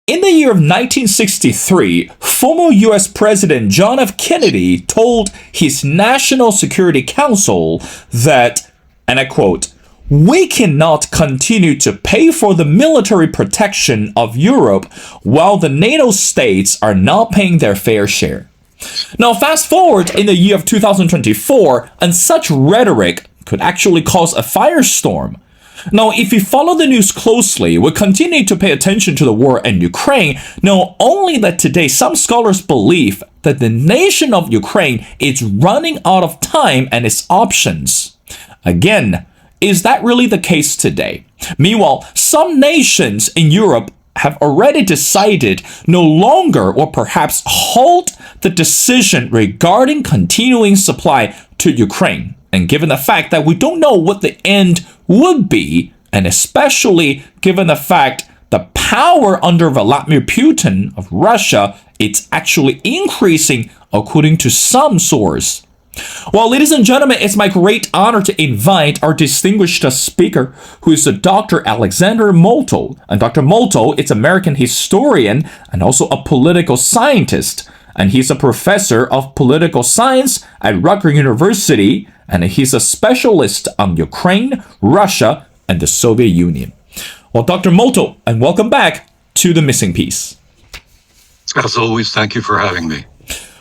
In the year of 1963, former U.S. President John F. Kennedy told his National Security Council that, and I quote, "We cannot continue to pay for the military protection of Europe while the NATO states are not paying their fair share." Now, fast forward in the year of 2024, and such rhetoric could actually cause a firestorm. Now, if you follow the news closely, we continue to pay attention to the war in Ukraine, know only that today some scholars believe that the nation of Ukraine is running out of time and its options. Again, is that really the case today? Meanwhile, some nations in Europe have already decided no longer or perhaps halt the decision regarding continuing supply to Ukraine. And given the fact that we don't know what the end would be, and especially given the fact the power under Vladimir Putin of Russia, it's actually increasing according to some source. Well, ladies and gentlemen, it's my great honor to invite our distinguished speaker, who is Dr. Alexander Motyl. And Dr. Motyl is an American historian and also a political scientist. And he's a professor of political science at Rutgers University, and he's a specialist on Ukraine, Russia, and the Soviet Union. Well, Dr. Motyl, and welcome back to The Missing Piece. As always, thank you for having me.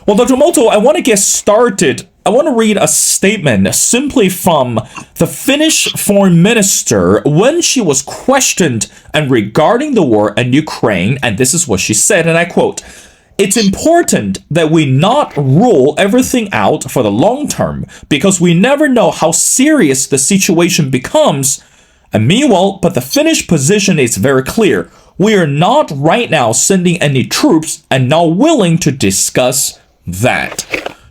Well, Dr. Motyl, I want to get started. I want to read a statement simply from the Finnish foreign minister when she was questioned and regarding the war in Ukraine, and this is what she said, and I quote, "It's important that we not rule everything out for the long term because we never know how serious the situation becomes. And meanwhile, but the Finnish position is very clear. We are not right now sending any troops and not willing to discuss that."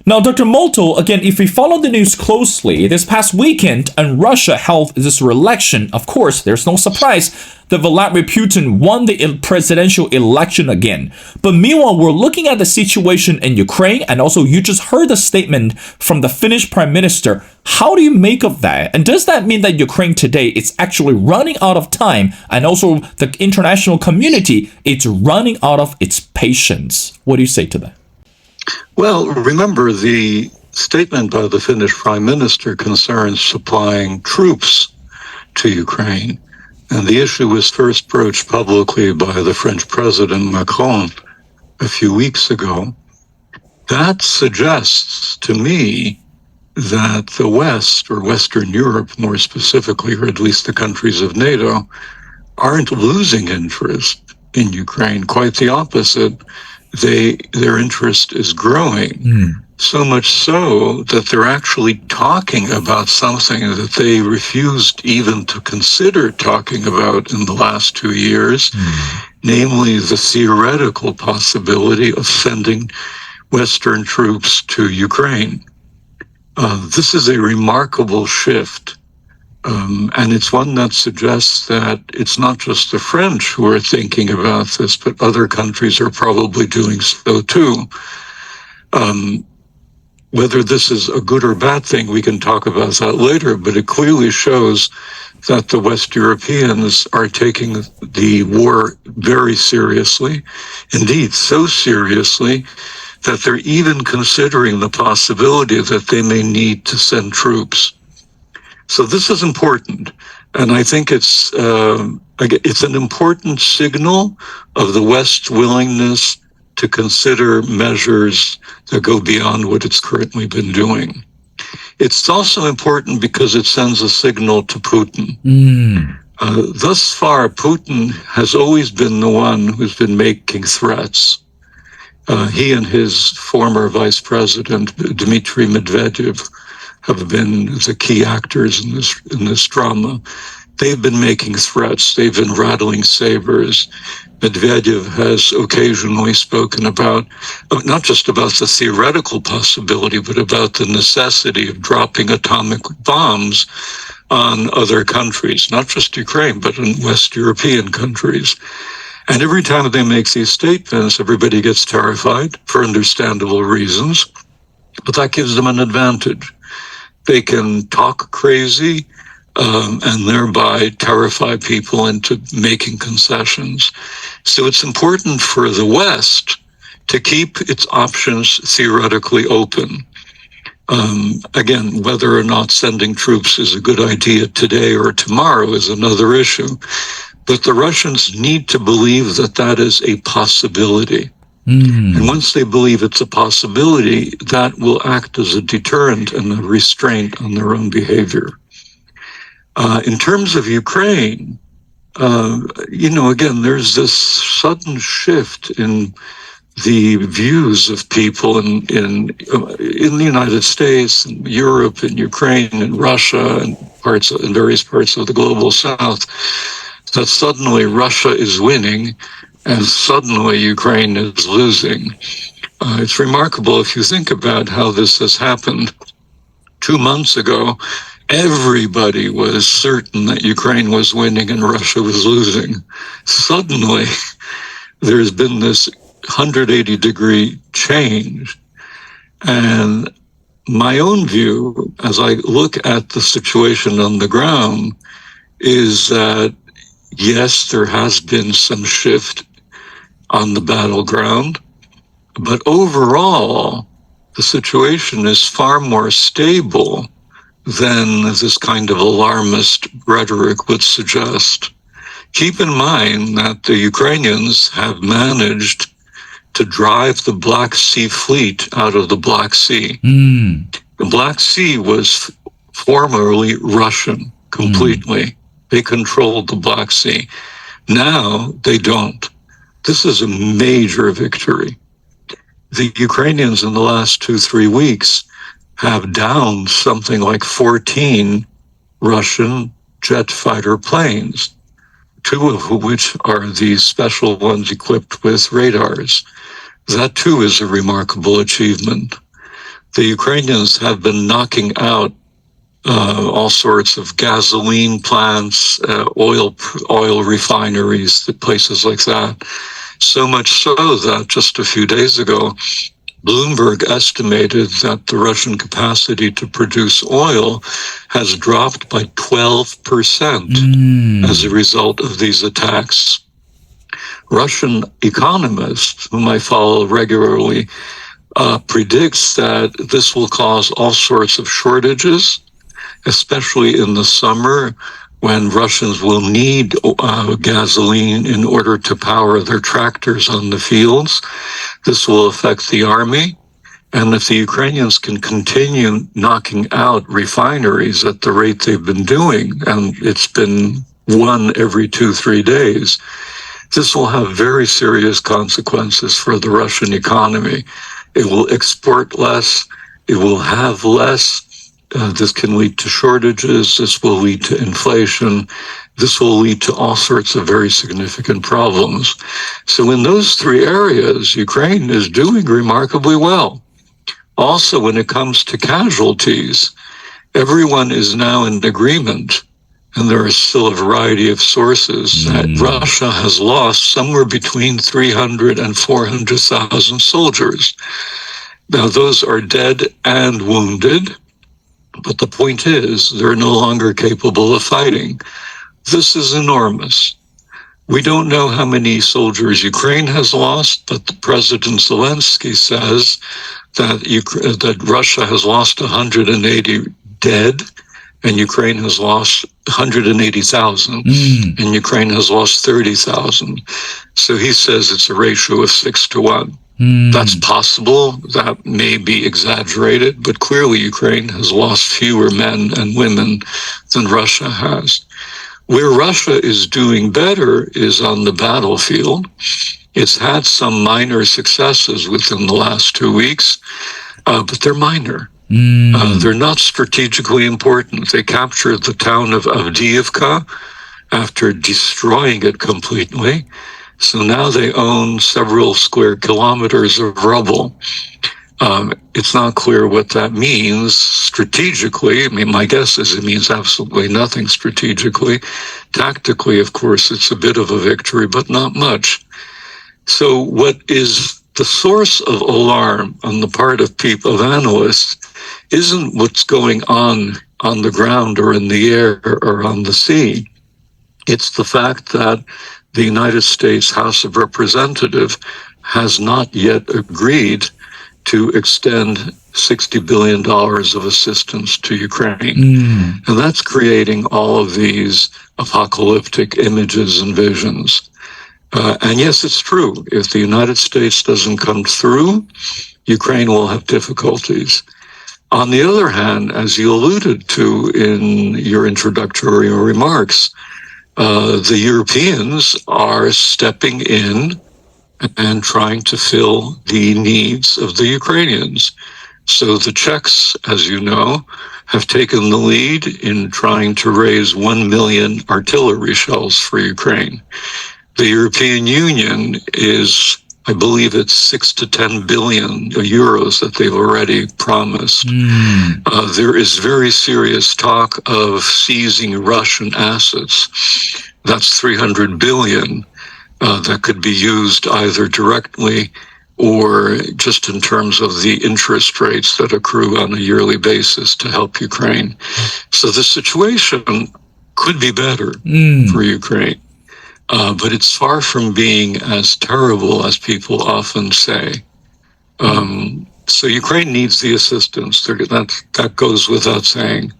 Now, Dr. Motyl, again, if we follow the news closely, this past weekend, and Russia held this election, of course, there's no surprise that Vladimir Putin won the presidential election again. But meanwhile, we're looking at the situation in Ukraine, and also you just heard the statement from the Finnish Prime Minister. How do you make of that? And does that mean that Ukraine today is actually running out of time, and also the international community is running out of its patience? What do you say to that? Well, remember, the statement by the Finnish Prime Minister concerns supplying troops to Ukraine. And the issue was first broached publicly by the French President Macron a few weeks ago. That suggests to me that the West, or Western Europe more specifically, or at least the countries of NATO, aren't losing interest in Ukraine. Quite the opposite. Their interest is growing, so much so that they're actually talking about something that they refused even to consider talking about in the last 2 years, namely the theoretical possibility of sending Western troops to Ukraine. This is a remarkable shift. And it's one that suggests that it's not just the French who are thinking about this, but other countries are probably doing so too. Whether this is a good or bad thing, we can talk about that later, but it clearly shows that the West Europeans are taking the war very seriously, indeed so seriously that they're even considering the possibility that they may need to send troops. So this is important, and I think it's an important signal of the West's willingness to consider measures that go beyond what it's currently been doing. It's also important because it sends a signal to Putin. Thus far, Putin has always been the one who's been making threats. He and his former vice president, Dmitry Medvedev, have been the key actors in this drama. They've been making threats. They've been rattling sabers. Medvedev has occasionally spoken about, not just about the theoretical possibility, but about the necessity of dropping atomic bombs on other countries, not just Ukraine, but in West European countries. And every time they make these statements, everybody gets terrified for understandable reasons, but that gives them an advantage. They can talk crazy, and thereby terrify people into making concessions. So it's important for the West to keep its options theoretically open. Again, whether or not sending troops is a good idea today or tomorrow is another issue. But the Russians need to believe that that is a possibility. And once they believe it's a possibility, that will act as a deterrent and a restraint on their own behavior. In terms of Ukraine, again, there's this sudden shift in the views of people in the United States, and Europe, and Ukraine, and Russia, and various parts of the global South, that suddenly Russia is winning and suddenly Ukraine is losing. It's remarkable if you think about how this has happened. 2 months ago, everybody was certain that Ukraine was winning and Russia was losing. Suddenly, there's been this 180-degree change. And my own view, as I look at the situation on the ground, is that, yes, there has been some shift on the battleground, but overall, the situation is far more stable than this kind of alarmist rhetoric would suggest. Keep in mind that the Ukrainians have managed to drive the Black Sea fleet out of the Black Sea. The Black Sea was formerly Russian completely. They controlled the Black Sea. Now they don't. This is a major victory. The Ukrainians in the last 2-3 weeks have downed something like 14 Russian jet fighter planes, 2 of which are these special ones equipped with radars. That too is a remarkable achievement. The Ukrainians have been knocking out all sorts of gasoline plants, oil refineries, places like that. So much so that just a few days ago, Bloomberg estimated that the Russian capacity to produce oil has dropped by 12% as a result of these attacks. Russian economists, whom I follow regularly, predicts that this will cause all sorts of shortages, especially in the summer when Russians will need gasoline in order to power their tractors on the fields. This will affect the army. And if the Ukrainians can continue knocking out refineries at the rate they've been doing, and it's been one every 2-3 days, this will have very serious consequences for the Russian economy. It will export less. It will have less. This can lead to shortages. This will lead to inflation. This will lead to all sorts of very significant problems. So in those 3 areas, Ukraine is doing remarkably well. Also, when it comes to casualties, everyone is now in agreement, and there is still a variety of sources, that Russia has lost somewhere between 300 and 400,000 soldiers. Now, those are dead and wounded. But the point is, they're no longer capable of fighting. This is enormous. We don't know how many soldiers Ukraine has lost, but President Zelensky says that Russia has lost 180 dead, and Ukraine has lost 180,000, and Ukraine has lost 30,000. So he says it's a ratio of 6-1. That's possible. That may be exaggerated, but clearly Ukraine has lost fewer men and women than Russia has. Where Russia is doing better is on the battlefield. It's had some minor successes within the last 2 weeks, but they're minor. They're not strategically important. They captured the town of Avdiivka after destroying it completely. So now they own several square kilometers of rubble. It's not clear what that means strategically. I mean, my guess is it means absolutely nothing strategically. Tactically, of course, it's a bit of a victory, but not much. So what is the source of alarm on the part of people, of analysts, isn't what's going on on the ground or in the air or on the sea. It's the fact that the United States House of Representatives has not yet agreed to extend $60 billion of assistance to Ukraine. And that's creating all of these apocalyptic images and visions. And yes, it's true. If the United States doesn't come through, Ukraine will have difficulties. On the other hand, as you alluded to in your introductory remarks, the Europeans are stepping in and trying to fill the needs of the Ukrainians. So the Czechs, as you know, have taken the lead in trying to raise 1 million artillery shells for Ukraine. The European Union is, I believe it's 6 to 10 billion euros that they've already promised. There is very serious talk of seizing Russian assets. That's 300 billion that could be used either directly or just in terms of the interest rates that accrue on a yearly basis to help Ukraine. So the situation could be better for Ukraine. But it's far from being as terrible as people often say. So Ukraine needs the assistance. That goes without saying.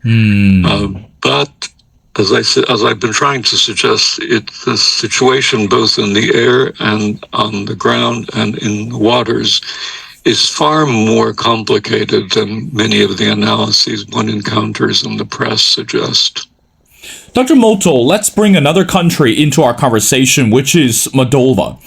But as I said, as I've been trying to suggest, it's the situation both in the air and on the ground and in the waters is far more complicated than many of the analyses one encounters in the press suggest. Dr. Motyl, let's bring another country into our conversation, which is Moldova.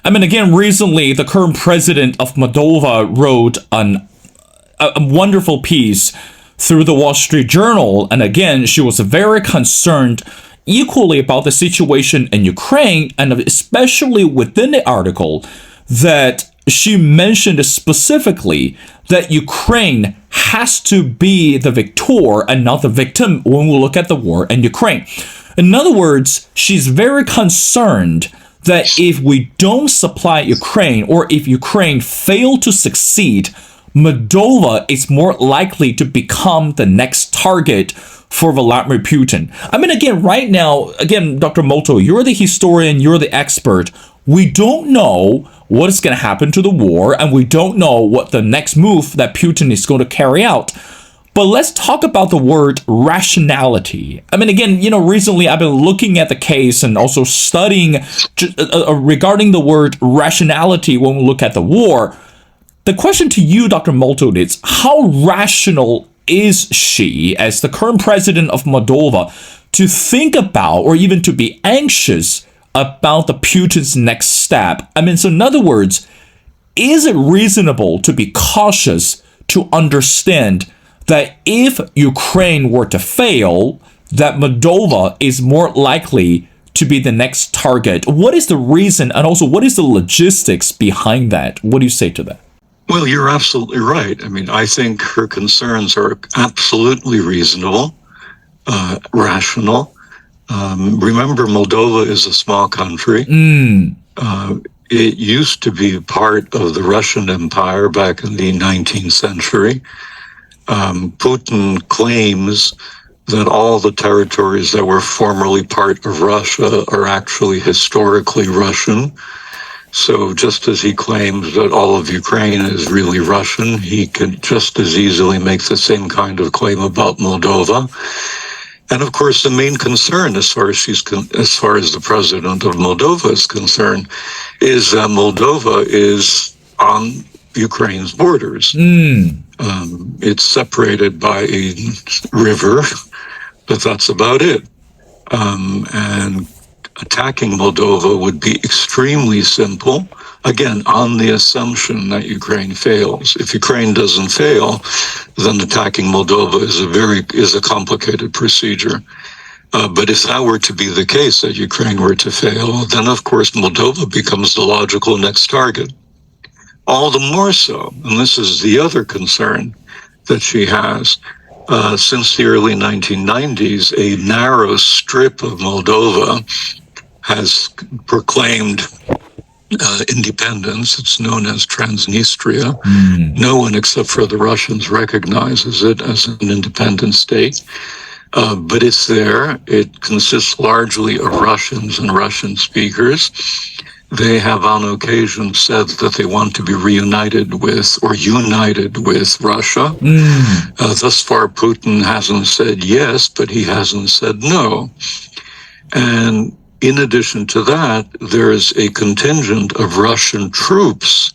I mean, again, recently, the current president of Moldova wrote a wonderful piece through the Wall Street Journal. And again, she was very concerned equally about the situation in Ukraine, and especially within the article that she mentioned specifically that Ukraine has to be the victor and not the victim when we look at the war in Ukraine. In other words, she's very concerned that if we don't supply Ukraine, or if Ukraine fail to succeed, Moldova is more likely to become the next target for Vladimir Putin. I mean, again, right now, again, Dr. Motyl, you're the historian, you're the expert. We don't know what is going to happen to the war, and we don't know what the next move that Putin is going to carry out. But let's talk about the word rationality. I mean, again, recently I've been looking at the case and also studying regarding the word rationality when we look at the war. The question to you, Dr. Motyl, is how rational is she, as the current president of Moldova, to think about or even to be anxious about the Putin's next step? I mean, so in other words, is it reasonable to be cautious to understand that if Ukraine were to fail, that Moldova is more likely to be the next target? What is the reason, and also what is the logistics behind that? What do you say to that? Well, you're absolutely right. I mean, I think her concerns are absolutely reasonable, rational. Remember, Moldova is a small country. It used to be part of the Russian Empire back in the 19th century. Putin claims that all the territories that were formerly part of Russia are actually historically Russian. So just as he claims that all of Ukraine is really Russian, he could just as easily make the same kind of claim about Moldova. And of course, the main concern, as far as the president of Moldova is concerned, is that Moldova is on Ukraine's borders. It's separated by a river, but that's about it. And attacking Moldova would be extremely simple, again, on the assumption that Ukraine fails. If Ukraine doesn't fail, then attacking Moldova is a complicated procedure. But if that were to be the case, that Ukraine were to fail, then of course Moldova becomes the logical next target. All the more so, and this is the other concern that she has, since the early 1990s, a narrow strip of Moldova has proclaimed independence. It's known as Transnistria. No one except for the Russians recognizes it as an independent state. But it's there. It consists largely of Russians and Russian speakers. They have on occasion said that they want to be reunited with or united with Russia. Thus far, Putin hasn't said yes, but he hasn't said no. And in addition to that, there is a contingent of Russian troops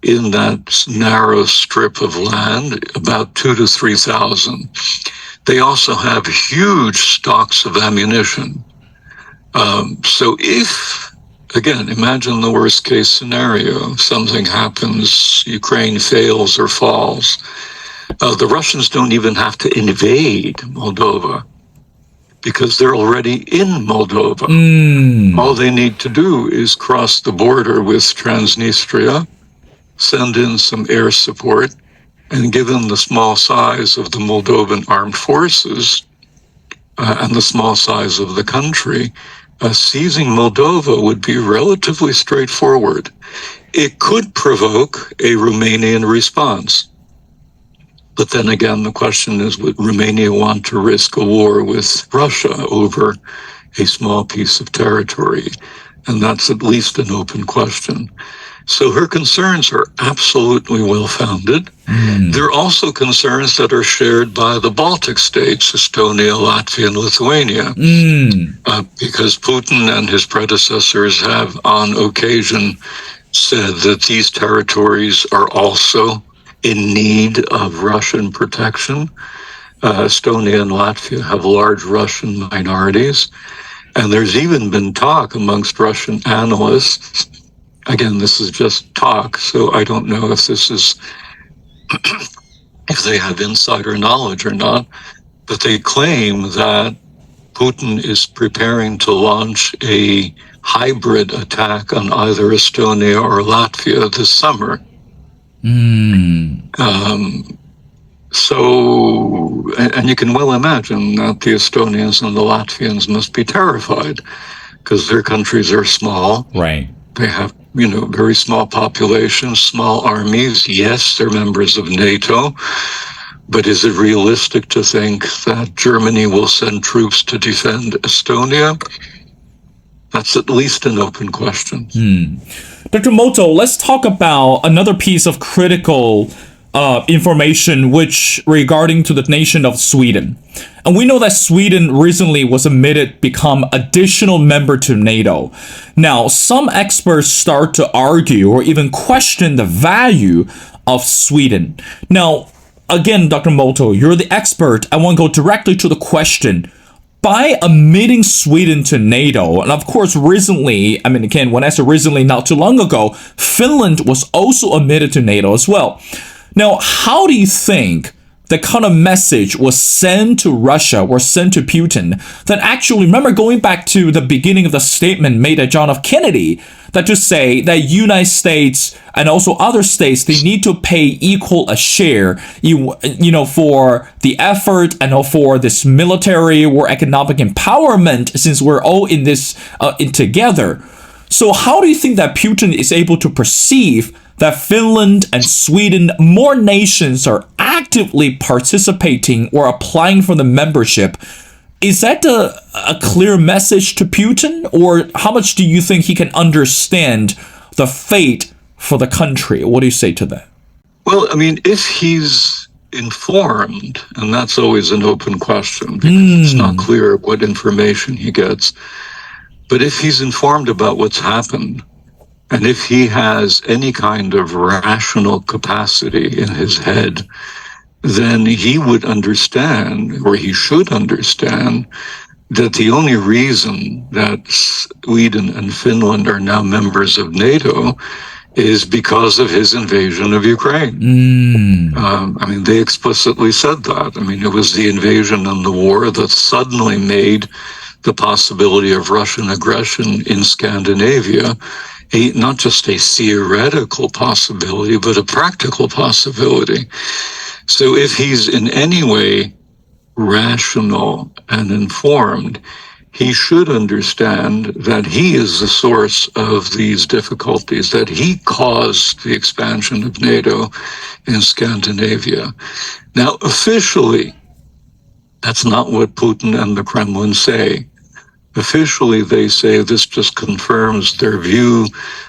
in that narrow strip of land, about 2,000 to 3,000. They also have huge stocks of ammunition. So if, again, imagine the worst case scenario, something happens, Ukraine fails or falls. The Russians don't even have to invade Moldova because they're already in Moldova. All they need to do is cross the border with Transnistria, send in some air support, and given the small size of the Moldovan armed forces and the small size of the country, seizing Moldova would be relatively straightforward. It could provoke a Romanian response. But then again, the question is, would Romania want to risk a war with Russia over a small piece of territory? And that's at least an open question. So her concerns are absolutely well-founded. There are also concerns that are shared by the Baltic States, Estonia, Latvia, and Lithuania, because Putin and his predecessors have on occasion said that these territories are also in need of Russian protection. Estonia and Latvia have large Russian minorities, and there's even been talk amongst Russian analysts. Again, this is just talk, so I don't know if this is if they have insider knowledge or not, but they claim that Putin is preparing to launch a hybrid attack on either Estonia or Latvia this summer. So, and you can well imagine that the Estonians and the Latvians must be terrified because their countries are small. Right. They have, very small populations, small armies. Yes, they're members of NATO. But is it realistic to think that Germany will send troops to defend Estonia? That's at least an open question. Dr. Motyl, let's talk about another piece of critical information which regarding to the nation of Sweden. And we know that Sweden recently was admitted become additional member to NATO. Now, some experts start to argue or even question the value of Sweden. Now, again, Dr. Motyl, you're the expert. I want to go directly to the question. By admitting Sweden to NATO, and of course recently, when I say recently, not too long ago, Finland was also admitted to NATO as well. Now, how do you think the kind of message was sent to Russia or sent to Putin that actually, remember going back to the beginning of the statement made by John F. Kennedy, that to say that United States and also other states, they need to pay equal a share, for the effort and for this military or economic empowerment, since we're all in this in together. So how do you think that Putin is able to perceive that Finland and Sweden, more nations are actively participating or applying for the membership? Is that a clear message to Putin? Or how much do you think he can understand the fate for the country? What do you say to that? Well, if he's informed, and that's always an open question because it's not clear what information he gets, but if he's informed about what's happened, and if he has any kind of rational capacity in his head, then he would understand, or he should understand, that the only reason that Sweden and Finland are now members of NATO is because of his invasion of Ukraine. They explicitly said that. It was the invasion and the war that suddenly made the possibility of Russian aggression in Scandinavia not just a theoretical possibility, but a practical possibility. So if he's in any way rational and informed, he should understand that he is the source of these difficulties, that he caused the expansion of NATO in Scandinavia. Now, officially, that's not what Putin and the Kremlin say. Officially, they say this just confirms their view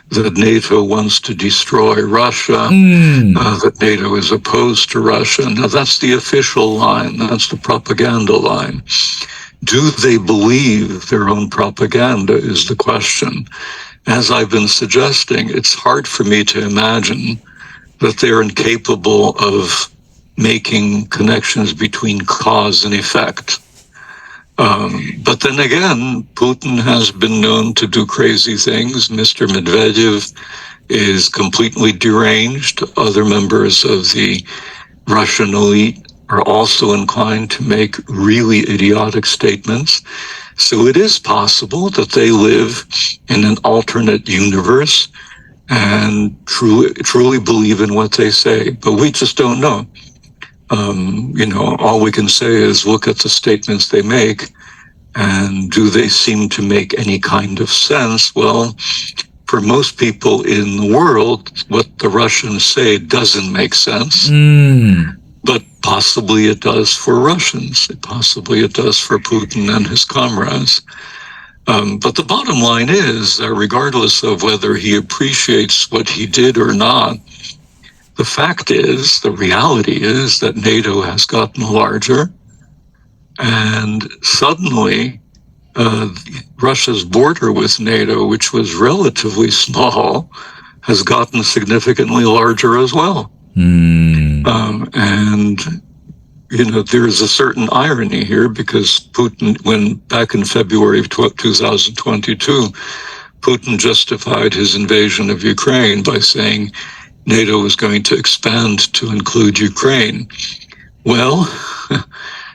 that NATO wants to destroy Russia, that NATO is opposed to Russia. Now, that's the official line. That's the propaganda line. Do they believe their own propaganda is the question. As I've been suggesting, it's hard for me to imagine that they're incapable of making connections between cause and effect. But then again, Putin has been known to do crazy things. Mr. Medvedev is completely deranged. Other members of the Russian elite are also inclined to make really idiotic statements. So it is possible that they live in an alternate universe and truly believe in what they say, but we just don't know. All we can say is look at the statements they make, and do they seem to make any kind of sense? Well, for most people in the world, what the Russians say doesn't make sense. But possibly it does for Russians. Possibly it does for Putin and his comrades. But the bottom line is that regardless of whether he appreciates what he did or not, the fact is, the reality is that NATO has gotten larger, and suddenly Russia's border with NATO, which was relatively small, has gotten significantly larger as well. There is a certain irony here, because Putin, when back in February of 2022, Putin justified his invasion of Ukraine by saying NATO was going to expand to include Ukraine. Well,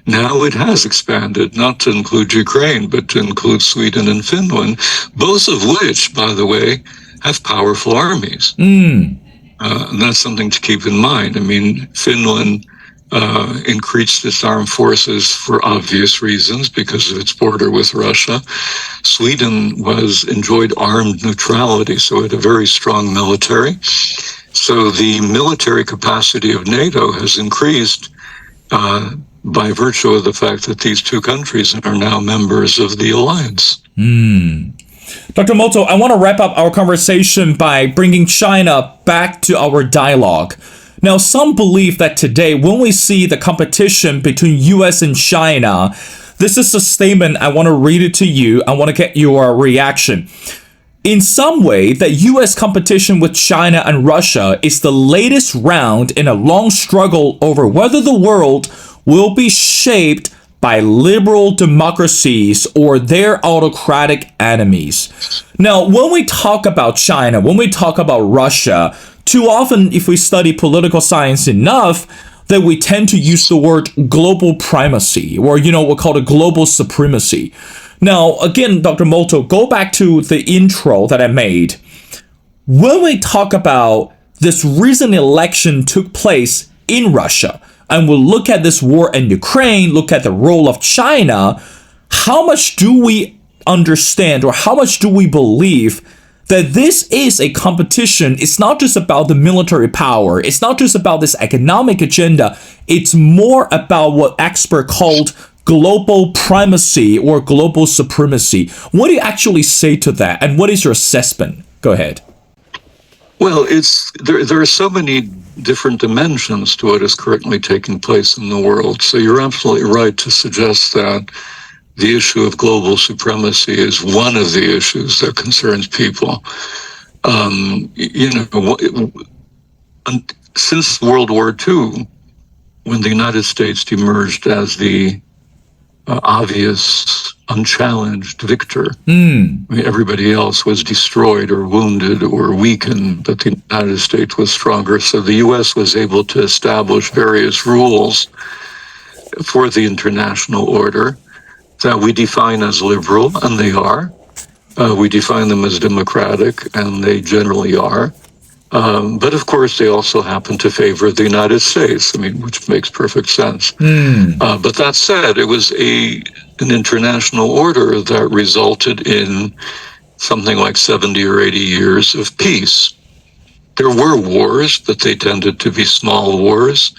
now it has expanded, not to include Ukraine, but to include Sweden and Finland, both of which, by the way, have powerful armies. And that's something to keep in mind. I mean, Finland increased its armed forces for obvious reasons because of its border with Russia. Sweden enjoyed armed neutrality, so it had a very strong military. So the military capacity of NATO has increased by virtue of the fact that these two countries are now members of the alliance. Dr. Motyl, I want to wrap up our conversation by bringing China back to our dialogue. Now, some believe that today, when we see the competition between U.S. and China, this is a statement, I want to read it to you. I want to get your reaction. In some way, the U.S. competition with China and Russia is the latest round in a long struggle over whether the world will be shaped by liberal democracies or their autocratic enemies. Now, when we talk about China, when we talk about Russia, too often, if we study political science enough, that we tend to use the word global primacy, or, we'll call it global supremacy. Now, again, Dr. Motyl, go back to the intro that I made. When we talk about this recent election took place in Russia, and we'll look at this war in Ukraine, look at the role of China, how much do we understand, or how much do we believe that this is a competition? It's not just about the military power. It's not just about this economic agenda. It's more about what experts called global primacy or global supremacy. What do you actually say to that? And what is your assessment? Go ahead. Well, there are so many different dimensions to what is currently taking place in the world. So you're absolutely right to suggest that the issue of global supremacy is one of the issues that concerns people. Since World War II, when the United States emerged as the obvious, unchallenged victor, everybody else was destroyed or wounded or weakened, but the United States was stronger. So the U.S. was able to establish various rules for the international order that we define as liberal, and they are. We define them as democratic, and they generally are. But of course, they also happen to favor the United States, which makes perfect sense. But that said, it was an international order that resulted in something like 70 or 80 years of peace. There were wars, but they tended to be small wars.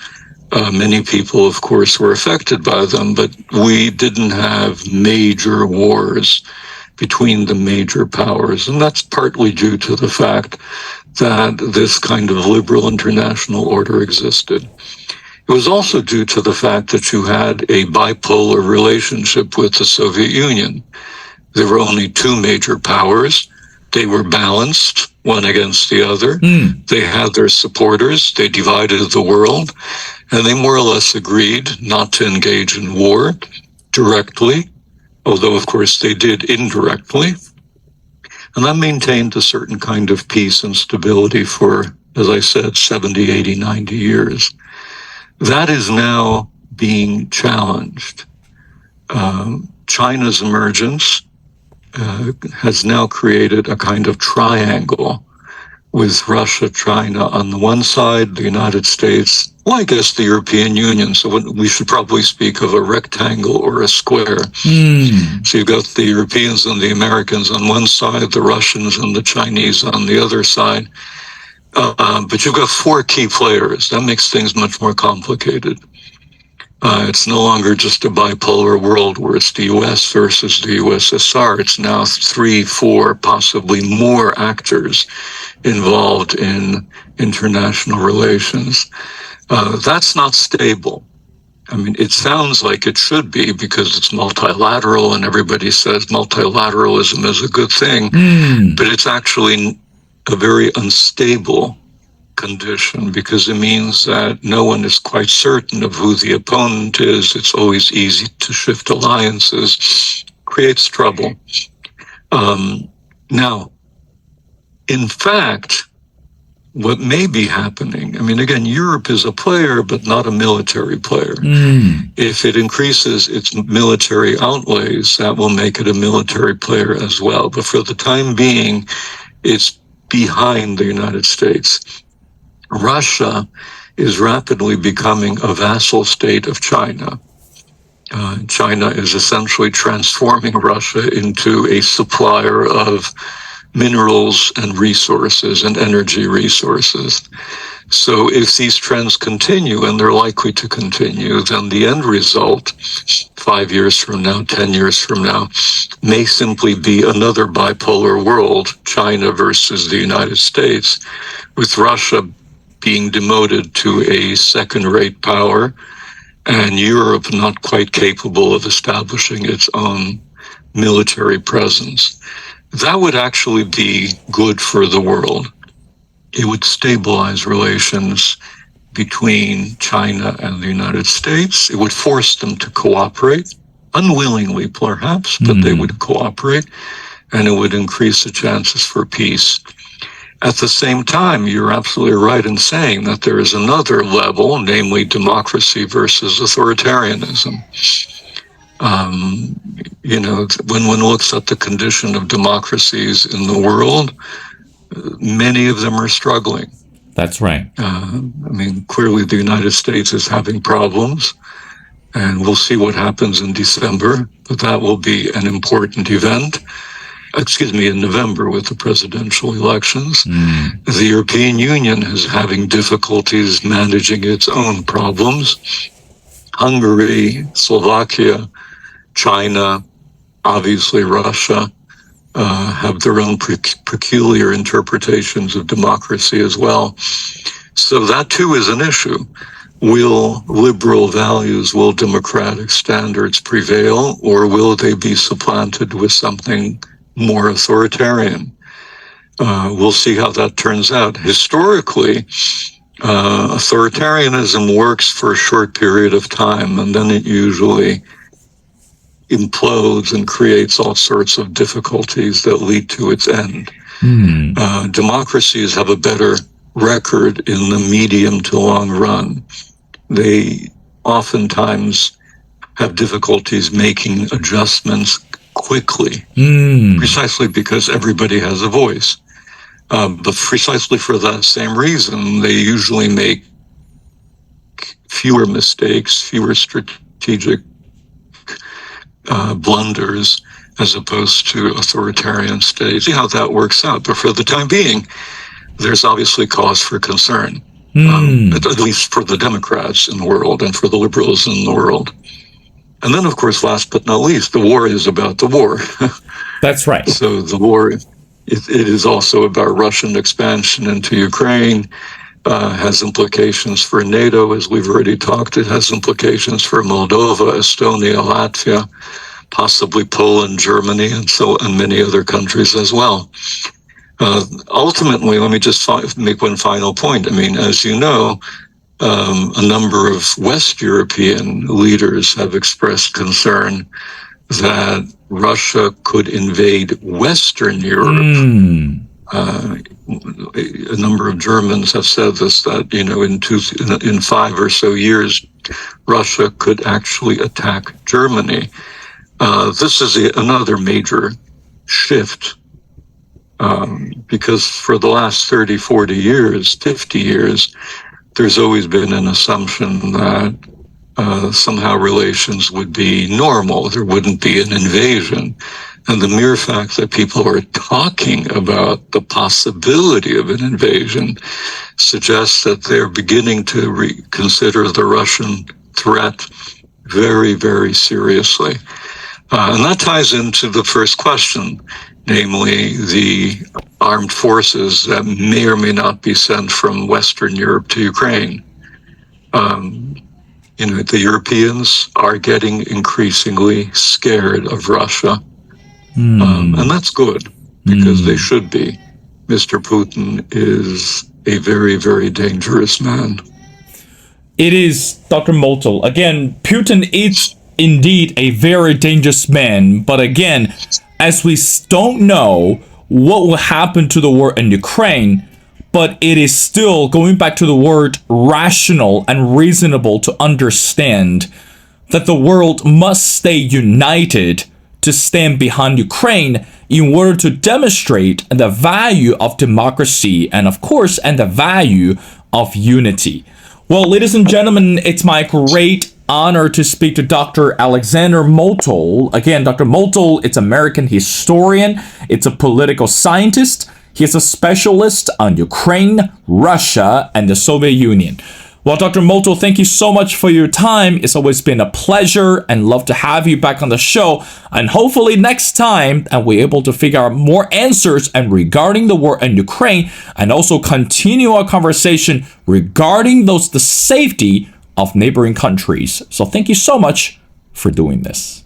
Many people, of course, were affected by them, but we didn't have major wars between the major powers. And that's partly due to the fact that this kind of liberal international order existed. It was also due to the fact that you had a bipolar relationship with the Soviet Union. There were only two major powers. They were balanced, one against the other. They had their supporters. They divided the world. And they more or less agreed not to engage in war directly, although, of course, they did indirectly. And that maintained a certain kind of peace and stability for, as I said, 70, 80, 90 years. That is now being challenged. China's emergence has now created a kind of triangle with Russia, China on the one side, the United States, well, I guess the European Union. So we should probably speak of a rectangle or a square. So you've got the Europeans and the Americans on one side, the Russians and the Chinese on the other side. But you've got four key players. That makes things much more complicated. It's no longer just a bipolar world where it's the US versus the USSR. It's now 3, 4, possibly more actors involved in international relations. That's not stable. I mean, it sounds like it should be because it's multilateral and everybody says multilateralism is a good thing, but it's actually a very unstable condition because it means that no one is quite certain of who the opponent is. It's always easy to shift alliances, creates trouble. Now, in fact, what may be happening, I mean, again, Europe is a player, but not a military player. If it increases its military outlays, that will make it a military player as well. But for the time being, it's behind the United States. Russia is rapidly becoming a vassal state of China. China is essentially transforming Russia into a supplier of minerals and resources and energy resources. So if these trends continue, and they're likely to continue, then the end result, 5 years from now, 10 years from now, may simply be another bipolar world, China versus the United States, with Russia being demoted to a second-rate power and Europe not quite capable of establishing its own military presence. That would actually be good for the world. It would stabilize relations between China and the United States. It would force them to cooperate, unwillingly perhaps, but they would cooperate, and it would increase the chances for peace. At the same time, you're absolutely right in saying that there is another level, namely democracy versus authoritarianism. When one looks at the condition of democracies in the world, many of them are struggling. That's right. Clearly the United States is having problems, and we'll see what happens in December, but that will be an important event. In November with the presidential elections. The European Union is having difficulties managing its own problems. Hungary, Slovakia, China, obviously Russia, have their own peculiar interpretations of democracy as well. So that too is an issue. Will liberal values, will democratic standards prevail, or will they be supplanted with something more authoritarian? We'll see how that turns out. Historically, authoritarianism works for a short period of time, and then it usually implodes and creates all sorts of difficulties that lead to its end. Democracies have a better record in the medium to long run. They oftentimes have difficulties making adjustments quickly, precisely because everybody has a voice. But precisely for that same reason, they usually make fewer mistakes, fewer strategic blunders as opposed to authoritarian states. See how that works out. But for the time being, there's obviously cause for concern, at least for the Democrats in the world and for the liberals in the world. And then, of course, last but not least, the war is about the war. That's right. So the war, it is also about Russian expansion into Ukraine, has implications for NATO, as we've already talked. It has implications for Moldova, Estonia, Latvia, possibly Poland, Germany, and many other countries as well. Ultimately, let me just make one final point. I mean, as you know, a number of West European leaders have expressed concern that Russia could invade Western Europe. A number of Germans have said this, that, in 5 or so years, Russia could actually attack Germany. This is another major shift, because for the last 30, 40 years, 50 years, there's always been an assumption that somehow relations would be normal. There wouldn't be an invasion. And the mere fact that people are talking about the possibility of an invasion suggests that they're beginning to reconsider the Russian threat very, very seriously. And that ties into the first question, namely the armed forces that may or may not be sent from Western Europe to Ukraine. The Europeans are getting increasingly scared of Russia. And that's good, because they should be. Mr. Putin is a very, very dangerous man. It is, Dr. Motyl. Again, Putin is indeed a very dangerous man. But again, as we don't know what will happen to the war in Ukraine, but it is still, going back to the word rational and reasonable, to understand that the world must stay united to stand behind Ukraine in order to demonstrate the value of democracy and, of course, and the value of unity. Well, ladies and gentlemen, it's my great honor to speak to Dr. Alexander Motyl. Again, Dr. Motyl, it's American historian, it's a political scientist. He's a specialist on Ukraine, Russia, and the Soviet Union. Well, Dr. Motyl, thank you so much for your time. It's always been a pleasure and love to have you back on the show. And hopefully next time, and we're able to figure out more answers and regarding the war in Ukraine, and also continue our conversation regarding the safety of neighboring countries. So thank you so much for doing this.